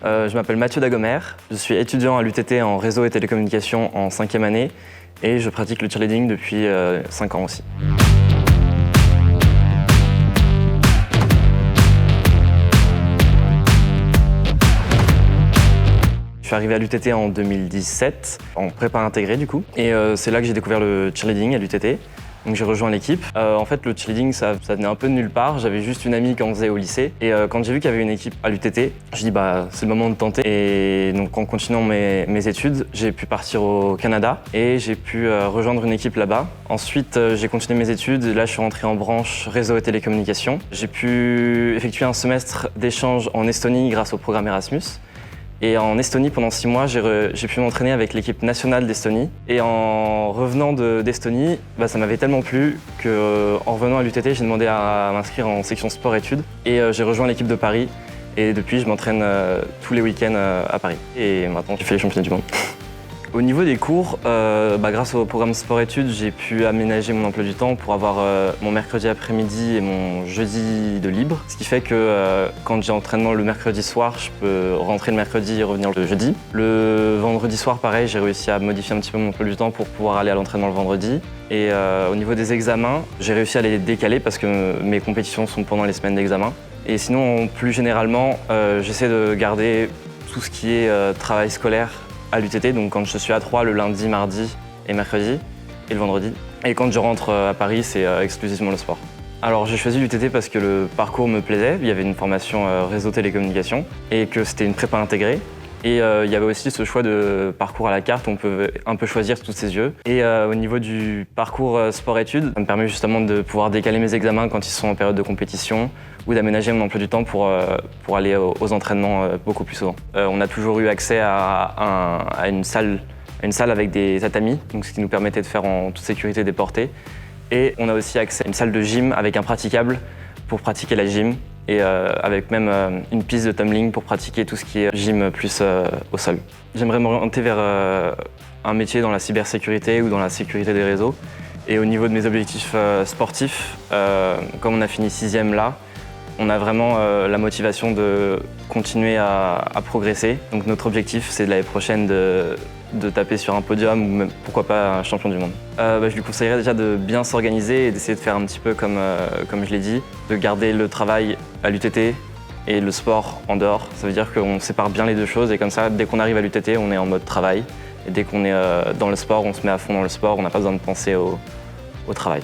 Je m'appelle Mathieu Dagomer, je suis étudiant à l'UTT en réseau et télécommunications en 5e année et je pratique le cheerleading depuis 5 ans aussi. Je suis arrivé à l'UTT en 2017, en prépa intégrée du coup, et c'est là que j'ai découvert le cheerleading à l'UTT. Donc j'ai rejoint l'équipe. En fait, le cheerleading, ça venait un peu de nulle part. J'avais juste une amie qui en faisait au lycée. Et quand j'ai vu qu'il y avait une équipe à l'UTT, je dis c'est le moment de tenter. Et donc en continuant mes études, j'ai pu partir au Canada et j'ai pu rejoindre une équipe là-bas. Ensuite, j'ai continué mes études. Là, je suis rentré en branche réseau et télécommunications. J'ai pu effectuer un semestre d'échange en Estonie grâce au programme Erasmus. Et en Estonie, pendant 6 mois, j'ai pu m'entraîner avec l'équipe nationale d'Estonie. Et en revenant d'Estonie, ça m'avait tellement plu qu'en revenant à l'UTT, j'ai demandé à m'inscrire en section sport-études. Et j'ai rejoint l'équipe de Paris. Et depuis, je m'entraîne tous les week-ends à Paris. Et maintenant, je fais les championnats du monde. Au niveau des cours, grâce au programme sport-études, j'ai pu aménager mon emploi du temps pour avoir mon mercredi après-midi et mon jeudi de libre. Ce qui fait que quand j'ai entraînement le mercredi soir, je peux rentrer le mercredi et revenir le jeudi. Le vendredi soir, pareil, j'ai réussi à modifier un petit peu mon emploi du temps pour pouvoir aller à l'entraînement le vendredi. Et au niveau des examens, j'ai réussi à les décaler parce que mes compétitions sont pendant les semaines d'examen. Et sinon, plus généralement, j'essaie de garder tout ce qui est travail scolaire à l'UTT, donc quand je suis à 3 le lundi, mardi et mercredi, et le vendredi. Et quand je rentre à Paris, c'est exclusivement le sport. Alors j'ai choisi l'UTT parce que le parcours me plaisait, il y avait une formation réseau télécommunications et que c'était une prépa intégrée. Et il y avait aussi ce choix de parcours à la carte où on peut un peu choisir tous ses yeux. Et au niveau du parcours sport-études, ça me permet justement de pouvoir décaler mes examens quand ils sont en période de compétition ou d'aménager mon emploi du temps pour aller aux entraînements beaucoup plus souvent. On a toujours eu accès à une salle avec des tatamis, donc ce qui nous permettait de faire en toute sécurité des portées. Et on a aussi accès à une salle de gym avec un praticable pour pratiquer la gym. Et avec même une piste de tumbling pour pratiquer tout ce qui est gym plus au sol. J'aimerais m'orienter vers un métier dans la cybersécurité ou dans la sécurité des réseaux. Et au niveau de mes objectifs sportifs, comme on a fini 6e là, on a vraiment la motivation de continuer à progresser. Donc notre objectif, c'est de l'année prochaine de taper sur un podium ou même, pourquoi pas un champion du monde. Je lui conseillerais déjà de bien s'organiser et d'essayer de faire un petit peu comme je l'ai dit, de garder le travail à l'UTT et le sport en dehors. Ça veut dire qu'on sépare bien les deux choses et comme ça, dès qu'on arrive à l'UTT, on est en mode travail. Et dès qu'on est dans le sport, on se met à fond dans le sport, on n'a pas besoin de penser au travail.